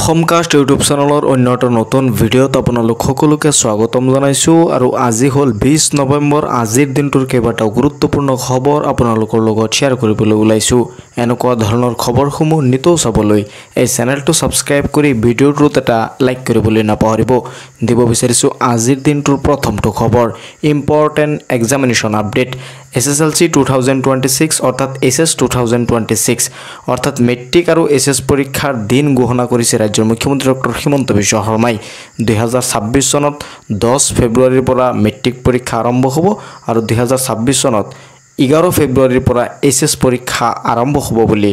অসমকাষ্ট YouTube চেনেলৰ অন্যটো নতুন ভিডিঅ'ত আপোনালোক সকলোকে স্বাগতম জনাইছোঁ আৰু আজি হ'ল 20 নৱেম্বৰ আজিৰ দিনটোৰ কেইবাটাও গুৰুত্বপূৰ্ণ খবৰ আপোনালোকৰ লগত শ্বেয়াৰ কৰিবলৈ ওলাইছোঁ এনেকুৱা ধৰণৰ খবৰসমূহ নিতৌ চাবলৈ এই চেনেলটো সাবস্ক্ৰাইব কৰি ভিডিঅ'টোত এটা লাইক কৰিবলৈ নাপাহৰিব দিব বিচাৰিছোঁ আজিৰ দিনটোৰ প্ৰথমটো খবৰ ইম্পৰ্টেন্ট এক্সামিনেশ্যন আপডেট SSLC 2026 অৰ্থাৎ SS 2026 অৰ্থাৎ মেট্ৰিক আৰু SS পৰীক্ষাৰ দিন ঘোষণা কৰিছে ৰাজ্যৰ মুখ্যমন্ত্ৰী ডক্টৰ হিমন্ত বিশ্ব শৰ্মাই 2026 চনত 10 ফেব্ৰুৱাৰীৰ পৰা মেট্ৰিক পৰীক্ষা আৰম্ভ হ'ব আৰু 2026 চনত 11 ফেব্ৰুৱাৰীৰ পৰা SS পৰীক্ষা আৰম্ভ হ'ব বুলি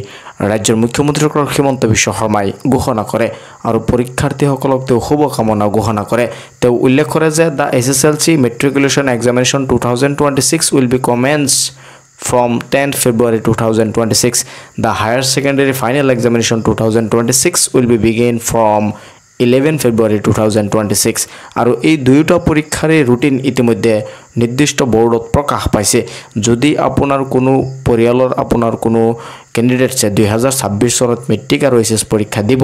ৰাজ্যৰ মুখ্যমন্ত্ৰী ডক্টৰ হিমন্ত বিশ্ব শৰ্মাই ঘোষণা কৰে আৰু পৰীক্ষাৰ্থীসকলক তেওঁ শুভকামনা ঘোষণা কৰে তেওঁ উল্লেখ কৰে যে the SSLC matriculation examination 2026 will be commenced from 10th February 2026 the higher secondary final examination 2026 will be begin from 11 February 2026 আৰু এই দুয়োটা পৰীক্ষাৰ ৰুটিন ইতিমধ্যে নিৰ্দিষ্ট বোৰ্ডত প্ৰকাশ পাইছে যদি আপোনাৰ কোনো পৰিয়ালৰ আপোনাৰ কোনো ক্যান্ডিডেটছে 2026 চনত মেট্ৰিক আৰু এছএছ পৰীক্ষা দিব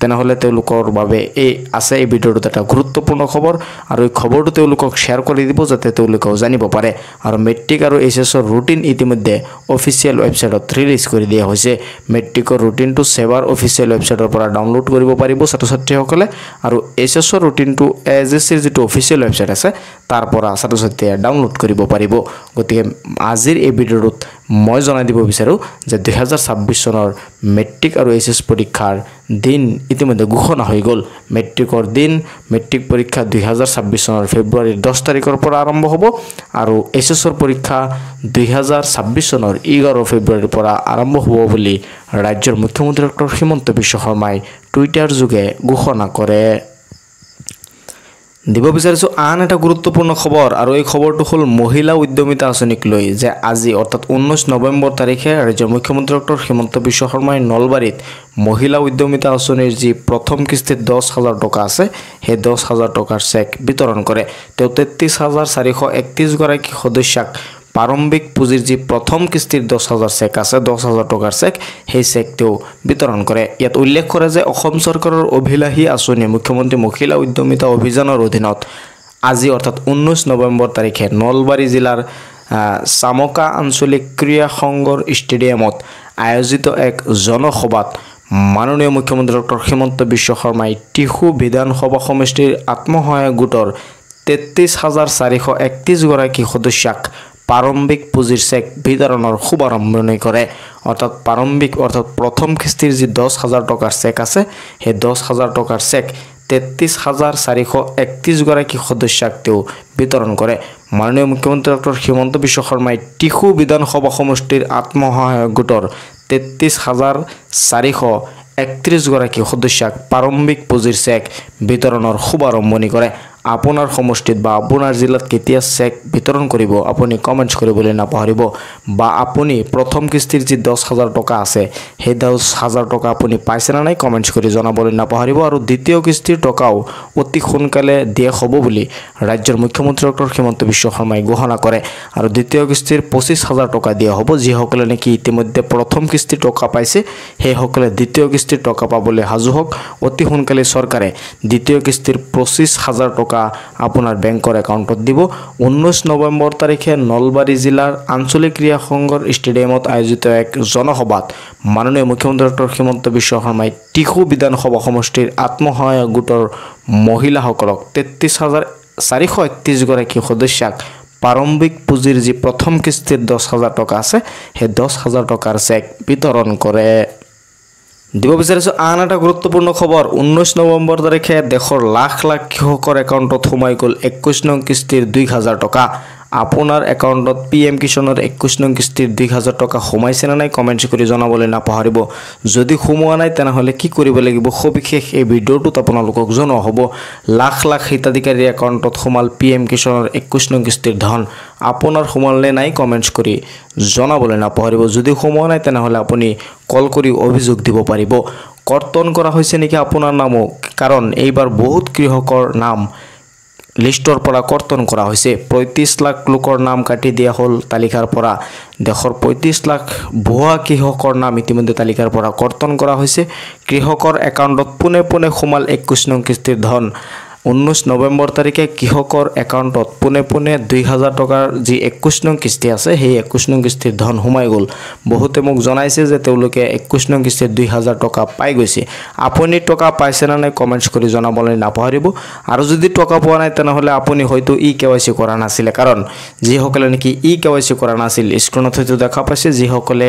তেনেহলে তেওঁলোকৰ বাবে এই আছে এই ভিডিঅ'টোত এটা গুৰুত্বপূৰ্ণ খবৰ আৰু এই খবৰটো তেওঁলোকক শ্বেয়াৰ কৰি দিব যাতে তেওঁলোকেও জানিব পাৰে আৰু মেট্ৰিক আৰু এছএছৰ ৰুটিন ইতিমধ্যে অফিচিয়েল ৱেবছাইটত ৰিলিজ কৰি দিয়া হৈছে মেট্ৰিকৰ ৰুটিনটো সেৱাৰ অফিচিয়েল ৱেবছাইটৰ পৰা ডাউনলোড কৰিব পাৰিব ছাত্ৰ-ছাত্ৰীসকলে আৰু এছএছৰ ৰুটিনটো এজএছৰ যেটো অফিচিয়েল ৱেবছাইট আছে তাৰ পৰা ছাত্ৰ-ছাত্ৰীয়ে ডাউনলোড কৰিব পাৰিব গতিকে আজিৰ এই ভিডিঅ'টোত মই জনাই দিব বিচাৰো যে 2026 চনৰ মেট্ৰিক আৰু এছএছ পৰীক্ষাৰ দিন ইতিমধ্যে ঘোষণা হৈ গল মেট্ৰিকৰ দিন মেট্ৰিক পৰীক্ষা 2026 চনৰ ফেব্ৰুৱাৰীৰ 10 তাৰিখৰ পৰা আৰম্ভ হ'ব আৰু এছএছৰ পৰীক্ষা 2026 চনৰ 11 ফেব্ৰুৱাৰীৰ পৰা আৰম্ভ হ'ব বুলি ৰাজ্যৰ মুখ্যমন্ত্ৰী ডক্টৰ হিমন্ত বিশ্ব শৰ্মাই টুইটাৰ যোগে ঘোষণা কৰে দিব বিচাৰিছো আন এটা গুৰুত্বপূৰ্ণ খবৰ আৰু এই খবৰটো হ'ল মহিলা উদ্যমিতা আঁচনিক লৈ যে আজি অৰ্থাৎ 19 নৱেম্বৰ তাৰিখে ৰাজ্যৰ মুখ্যমন্ত্ৰী ডক্টৰ হিমন্ত বিশ্ব শৰ্মাই নলবাৰীত মহিলা উদ্যমিতা আঁচনিৰ যি প্ৰথম কিস্তিত 10000 টকা আছে সেই 10000 টকাৰ চেক বিতৰণ কৰে তেওঁ 33431 গৰাকী সদস্যক প্ৰাৰম্ভিক পুঁজিৰ যি প্ৰথম কিস্তিৰ 10000 চেক আছে 10000 টকাৰ চেক সেই চেক তেওঁ বিতৰণ কৰে ইয়াত উল্লেখ কৰে যে অসম চৰকাৰৰ অভিলাষী আঁচনি মুখ্যমন্ত্ৰী মহিলা উদ্যমিতা অভিযানৰ অধীনত আজি অৰ্থাৎ 19 নৱেম্বৰ তাৰিখে নলবাৰী জিলাৰ চামকা আঞ্চলিক ক্ৰীড়া সংঘৰ ষ্টেডিয়ামত আয়োজিত এক জনসভাত মাননীয় মুখ্যমন্ত্ৰী ডক্টৰ হিমন্ত বিশ্ব শৰ্মাই টিহু বিধানসভা সমষ্টিৰ আত্মসহায়ক গোটৰ 33431 গৰাকী সদস্যক প্ৰাৰম্ভিক পুঁজিৰ চেক বিতৰণৰ শুভাৰম্ভণি কৰে অৰ্থাৎ প্ৰাৰম্ভিক অৰ্থাৎ প্ৰথম কিস্তিৰ যি 10000 টকাৰ চেক আছে সেই 10000 টকাৰ চেক 33431 গৰাকী সদস্যক তেওঁ বিতৰণ কৰে মাননীয় মুখ্যমন্ত্ৰী ডক্টৰ হিমন্ত বিশ্ব শৰ্মাই টিহু বিধানসভা সমষ্টিৰ আত্মসহায়ক গোটৰ 33431 গৰাকী সদস্যক প্ৰাৰম্ভিক পুঁজিৰ চেক বিতৰণৰ শুভাৰম্ভণি কৰে আপোনাৰ সমষ্টিত বা আপোনাৰ জিলাত কেতিয়া চেক বিতৰণ কৰিব আপুনি কমেন্টছ কৰিবলৈ নাপাহৰিব বা আপুনি প্ৰথম কিস্তিৰ যি 10000 টকা আছে সেই 10000 টকা আপুনি পাইছে না নাই কমেন্টছ কৰি জনাবলৈ নাপাহৰিব আৰু দ্বিতীয় কিস্তিৰ টকাও অতি সোনকালে দিয়া হ'ব বুলি ৰাজ্যৰ মুখ্যমন্ত্ৰী ডক্টৰ হিমন্ত বিশ্ব শৰ্মাই ঘোষণা কৰে আৰু দ্বিতীয় কিস্তিৰ 25000 টকা দিয়া হ'ব যিসকলে নেকি ইতিমধ্যে প্ৰথম কিস্তিৰ টকা পাইছে সেই সকলে দ্বিতীয় কিস্তিৰ টকা পাবলৈ সাজু হওক অতি সোনকালে চৰকাৰে দ্বিতীয় কিস্তিৰ 25000 টকা আপোনাৰ বেংকৰ একাউণ্টত দিব 19 নৱেম্বৰ তাৰিখে নলবাৰী জিলাৰ আঞ্চলিক ক্ৰীড়া সংঘৰ ষ্টেডিয়ামত আয়োজিত এক জনসভাত মাননীয় মুখ্যমন্ত্ৰী ডক্টৰ হিমন্ত বিশ্ব শৰ্মাই টিহু বিধানসভা সমষ্টিৰ আত্মসহায়ক গোটৰ মহিলাসকলক 33431 গৰাকী সদস্যক প্ৰাৰম্ভিক পুঁজিৰ যি প্ৰথম কিস্তিৰ 10000 টকা আছে সেই 10000 টকাৰ চেক বিতৰণ কৰে দিব বিচাৰিছো আন এটা গুৰুত্বপূৰ্ণ খবৰ 19 নৱেম্বৰ তাৰিখে দেশৰ লাখ লাখ কৃষকৰ একাউণ্টত সোমাই গল 21 নং কিস্তিৰ 2000 টকা আপোনাৰ একাউণ্টত পিএম কিষাণৰ 21 নং কিস্তিৰ 2000 টকা সোমাইছে না নাই কমেন্টছ কৰি জনাবলৈ নাপাহৰিব যদি সোমোৱা নাই তেনেহলে কি কৰিব লাগিব সবিশেষ এই ভিডিঅ'টোত আপোনালোকক জনোৱা হ'ব লাখ লাখ হিতাধিকাৰীৰ একাউণ্টত সোমাল পিএম কিষাণৰ 21 নং কিস্তিৰ ধন আপোনাৰ সোমালনে নাই কমেন্টছ কৰি জনাবলৈ নাপাহৰিব যদি সোমোৱা নাই তেনেহলে আপুনি কল কৰি অভিযোগ দিব পাৰিব কৰ্তন কৰা হৈছে নেকি আপোনাৰ নামো কাৰণ এইবাৰ বহুত কৃষকৰ নাম লিষ্টৰ পৰা কৰ্তন কৰা হৈছে 35 লাখ লোকৰ নাম কাটি দিয়া হ'ল তালিকাৰ পৰা দেশৰ 35 লাখ ভুৱা কৃষকৰ নাম ইতিমধ্যে তালিকাৰ পৰা কৰ্তন কৰা হৈছে কৃষকৰ একাউণ্টত পোনে পোনে সোমাল 21 নং কিস্তিৰ ধন 19 নৱেম্বৰ তাৰিখে কৃষকৰ একাউণ্টত পোনে পোনে 2000 টকাৰ যি 21 নং কিস্তি আছে সেই 21 নং কিস্তিৰ ধন সোমাই গ'ল বহুতে মোক জনাইছে যে তেওঁলোকে 21 নং কিস্তিৰ 2000 টকা পাই গৈছে আপুনি টকা পাইছে না নাই কমেন্টছ কৰি জনাবলৈ নাপাহৰিব আৰু যদি টকা পোৱা নাই তেনেহলে আপুনি হয়তো KYC কৰা নাছিল কাৰণ যিসকলে নেকি KYC কৰা নাছিল স্ক্ৰিনত হয়তো দেখা পাইছে যিসকলে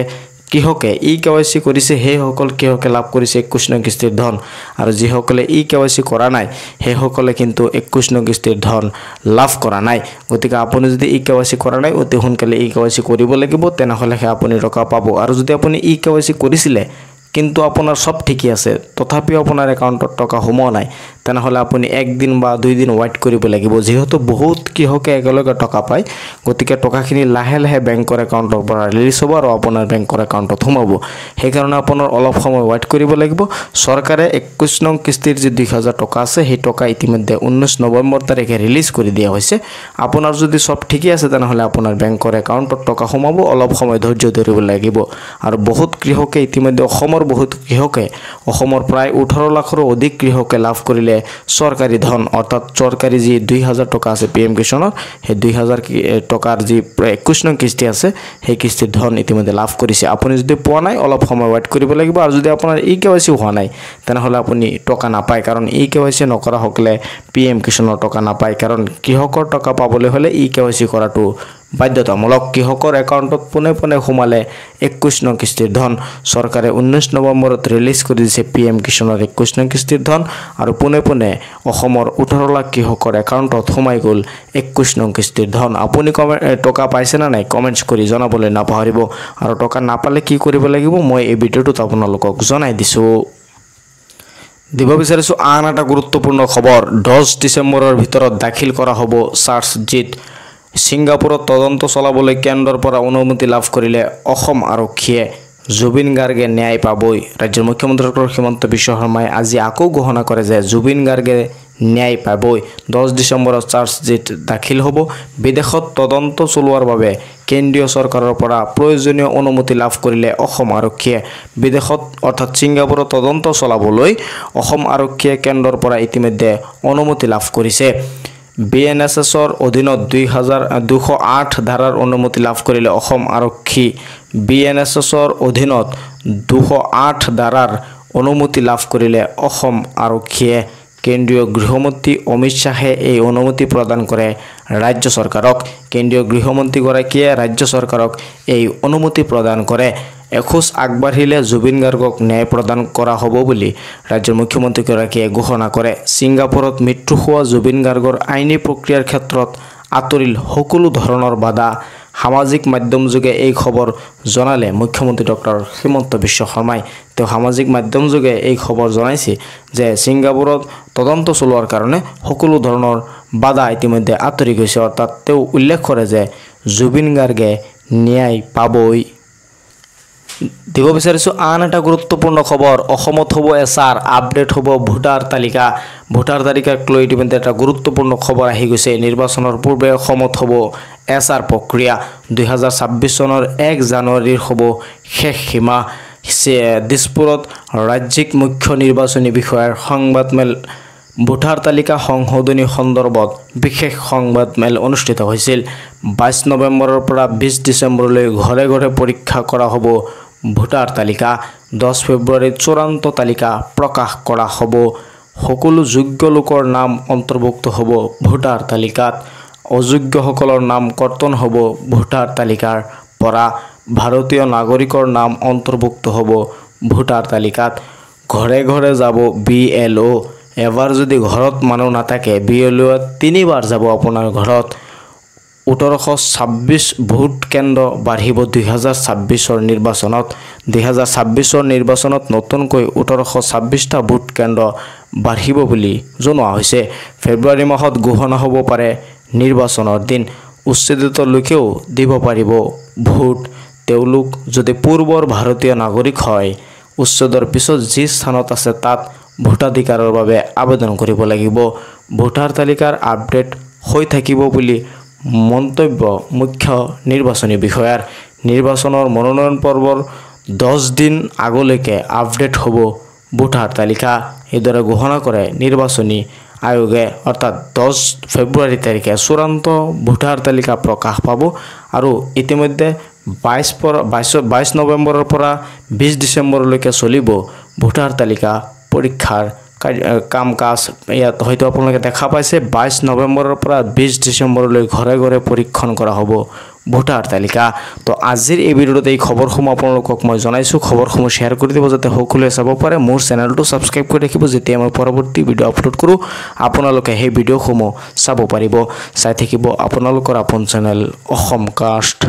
কৃষকে KYC কৰিছে সেই সকল কৃষকে লাভ কৰিছে 21 নং কিস্তিৰ ধন আৰু যিসকলে KYC কৰা নাই সেই সকলে কিন্তু 21 নং কিস্তিৰ ধন লাভ কৰা নাই গতিকে আপুনি যদি KYC কৰা নাই অতি সোনকালে KYC কৰিব লাগিব তেনেহলে আপুনি টকা পাব আৰু যদি আপুনি KYC কৰিছিলে কিন্তু আপোনাৰ সব ঠিকই আছে তথাপিও আপোনাৰ একাউণ্টত টকা সোমোৱা নাই তেনেহলে আপুনি একদিন বা দুই দিন ওয়েট কৰিব লাগিব যেহেতু বহুত কৃষকে একেলগে টকা পায় গতিকে টকাখিনি লাহে লাহে বেংকৰ একাউণ্টৰ পৰা ৰিলিজ হ'ব আৰু আপোনাৰ বেংকৰ একাউণ্টত সোমাব সেই কাৰণে আপোনাৰ অলপ সময় ওয়েট কৰিব লাগিব চৰকাৰে 21 নং কিস্তিৰ যি 2000 টকা আছে সেই টকা ইতিমধ্যে 19 নৱেম্বৰ তাৰিখে ৰিলিজ কৰি দিয়া হৈছে আপোনাৰ যদি সব ঠিকই আছে তেনেহলে আপোনাৰ বেংকৰ একাউণ্টত টকা সোমাব অলপ সময় ধৈৰ্য ধৰিব লাগিব আৰু বহুত কৃষকে ইতিমধ্যে বহুত কৃষকে অসমৰ প্ৰায় 18 লাখৰো অধিক কৃষকে লাভ কৰিলে সৰকাৰি ধন অৰ্থাৎ সৰকাৰি যি 2000 টকা আছে PM কিষাণৰ সেই 2000 টকাৰ যি 21 নং কিস্তি আছে সেই কিস্তিৰ ধন ইতিমধ্যে লাভ কৰিছে আপুনি যদি পোৱা নাই অলপ সময় ওয়েট কৰিব লাগিব আৰু যদি আপোনাৰ KYC হোৱা নাই তেনেহলে আপুনি টকা নাপায় কাৰণ KYC নকৰা হকলে PM কিষাণৰ টকা নাপায় কাৰণ কৃষকৰ টকা পাবলৈ হলে KYC কৰাটো বাধ্যতামূলক কৃষকৰ একাউণ্টত পোনে পোনে সোমালে 21 নং কিস্তিৰ ধন চৰকাৰে 19 নৱেম্বৰত ৰিলিজ কৰি দিছে PM কিষাণৰ 21 নং কিস্তিৰ ধন আৰু পোনে পোনে অসমৰ 18 লাখ কৃষকৰ একাউণ্টত সোমাই গ'ল 21 নং কিস্তিৰ ধন আপুনি টকা পাইছে না নাই কমেন্টছ কৰি জনাবলৈ নাপাহৰিব আৰু টকা নাপালে কি কৰিব লাগিব মই এই ভিডিঅ'টোত আপোনালোকক জনাই দিছো দিব বিচাৰিছো আন এটা গুৰুত্বপূৰ্ণ খবৰ 10 ডিসেম্বৰৰ ভিতৰত দাখিল কৰা হ'ব চাৰ্জশিট সিংগাপুৰত তদন্ত চলাবলৈ কেন্দ্ৰৰ পৰা অনুমতি লাভ কৰিলে অসম আৰক্ষীয়ে জুবিন গাৰ্গে ন্যায় পাবই ৰাজ্যৰ মুখ্যমন্ত্ৰী ডক্টৰ হিমন্ত বিশ্ব শৰ্মাই আজি আকৌ ঘোষণা কৰে যে জুবিন গাৰ্গে ন্যায় পাবই 10 ডিসেম্বৰত চাৰ্জশিট দাখিল হ'ব বিদেশত তদন্ত চলোৱাৰ বাবে কেন্দ্ৰীয় চৰকাৰৰ পৰা প্ৰয়োজনীয় অনুমতি লাভ কৰিলে অসম আৰক্ষীয়ে বিদেশত অৰ্থাৎ সিংগাপুৰত তদন্ত চলাবলৈ অসম আৰক্ষীয়ে কেন্দ্ৰৰ পৰা ইতিমধ্যে অনুমতি লাভ কৰিছে BNSSৰ অধীনত 2208 ধাৰাৰ অনুমতি লাভ কৰিলে অসম আৰক্ষী BNSSৰ অধীনত 208 ধাৰাৰ অনুমতি লাভ কৰিলে অসম আৰক্ষীয়ে কেন্দ্ৰীয় গৃহমন্ত্ৰী অমিত শাহে এই অনুমতি প্ৰদান কৰে ৰাজ্য চৰকাৰক কেন্দ্ৰীয় গৃহমন্ত্ৰী গৰাকীয়ে ৰাজ্য চৰকাৰক এই অনুমতি প্ৰদান কৰে এখোজ আগবাঢ়িলে জুবিন গাৰ্গক ন্যায় প্ৰদান কৰা হ'ব বুলি ৰাজ্যৰ মুখ্যমন্ত্ৰী গৰাকীয়ে ঘোষণা কৰে সিংগাপুৰত মৃত্যু হোৱা জুবিন গাৰ্গৰ আইনী প্ৰক্ৰিয়াৰ ক্ষেত্ৰত আতৰিল সকলো ধৰণৰ বাধা সামাজিক মাধ্যম যোগে এই খবৰ জনালে মুখ্যমন্ত্ৰী ডক্টৰ হিমন্ত বিশ্ব শৰ্মাই তেওঁ সামাজিক মাধ্যম যোগে এই খবৰ জনাইছে যে সিংগাপুৰত তদন্ত চলোৱাৰ কাৰণে সকলো ধৰণৰ বাধা ইতিমধ্যে আতৰি গৈছে অৰ্থাৎ তেওঁ উল্লেখ কৰে যে জুবিন গাৰ্গে ন্যায় পাবই দিব বিচাৰিছো আন এটা গুৰুত্বপূৰ্ণ খবৰ অসমত হ'ব এছআৰ আপডেট হ'ব ভোটাৰ তালিকাক লৈ ইতিমধ্যে এটা গুৰুত্বপূৰ্ণ খবৰ আহি গৈছে নিৰ্বাচনৰ পূৰ্বে অসমত হ'ব এছআৰ প্ৰক্ৰিয়া 2026 চনৰ 1 জানুৱাৰীৰ হ'ব শেষ সীমা দিছপুৰত ৰাজ্যিক মুখ্য নিৰ্বাচনী বিষয়াৰ সংবাদমেল ভোটাৰ তালিকা সংশোধনী সন্দৰ্ভত বিশেষ সংবাদমেল অনুষ্ঠিত হৈছিল 22 নৱেম্বৰৰ পৰা 20 ডিসেম্বৰলৈ ঘৰে ঘৰে পৰীক্ষা কৰা হ'ব ভোটাৰ তালিকা 10 ফেব্ৰুৱাৰীত চূড়ান্ত তালিকা প্ৰকাশ কৰা হ'ব সকলো যোগ্য লোকৰ নাম অন্তৰ্ভুক্ত হ'ব ভোটাৰ তালিকাত অযোগ্যসকলৰ নাম কৰ্তন হ'ব ভোটাৰ তালিকাৰ পৰা ভাৰতীয় নাগৰিকৰ নাম অন্তৰ্ভুক্ত হ'ব ভোটাৰ তালিকাত ঘৰে ঘৰে যাব BLO এবাৰ যদি ঘৰত মানুহ নাথাকে BLO তিনিবাৰ যাব আপোনাৰ ঘৰত 1826 ভোট কেন্দ্ৰ বাঢ়িব 2026ৰ নিৰ্বাচনত নতুনকৈ 1826টা ভোট কেন্দ্ৰ বাঢ়িব বুলি জনোৱা হৈছে ফেব্ৰুৱাৰী মাহত ঘোষণা হ'ব পাৰে নিৰ্বাচনৰ দিন উচ্ছেদিত লোকেও দিব পাৰিব ভোট তেওঁলোক যদি পূৰ্বৰ ভাৰতীয় নাগৰিক হয় উচ্ছেদৰ পিছত যি স্থানত আছে তাত ভোটাধিকাৰৰ বাবে আবেদন কৰিব লাগিব। ভোটাৰ তালিকাৰ আপডেট হৈ থাকিব বুলি মন্তব্য মুখ্য নিৰ্বাচনী বিষয়াৰ। নিৰ্বাচনৰ মনোনয়ন পৰ্বৰ 10 দিন আগলৈকে আপডেট হ'ব ভোটাৰ তালিকা, এইদৰে ঘোষণা কৰে নিৰ্বাচনী আয়োগে। অৰ্থাৎ 10 ফেব্ৰুৱাৰী তাৰিখে চূড়ান্ত ভোটাৰ তালিকা প্ৰকাশ পাব আৰু ইতিমধ্যে 22 নৱেম্বৰৰ পৰা 20 ডিচেম্বৰলৈকে চলিব ভোটাৰ তালিকা পৰীক্ষাৰ কাম কাজ। ইয়াত হয়তো আপোনালোকে দেখা পাইছে 22 নৱেম্বৰৰ পৰা 20 ডিচেম্বৰলৈ ঘৰে ঘৰে পৰীক্ষণ কৰা হ'ব ভোটাৰ তালিকা। তো আজিৰ এই ভিডিঅ'ত এই খবৰসমূহ আপোনালোকক মই জনাইছোঁ। খবৰসমূহ শ্বেয়াৰ কৰি দিব যাতে সকলোৱে চাব পাৰে। মোৰ চেনেলটো ছাবস্ক্ৰাইব কৰি ৰাখিব, যেতিয়া মই পৰৱৰ্তী ভিডিঅ' আপলোড কৰোঁ আপোনালোকে সেই ভিডিঅ'সমূহ চাব পাৰিব। চাই থাকিব আপোনালোকৰ আপোন চেনেল অসম কাষ্ট।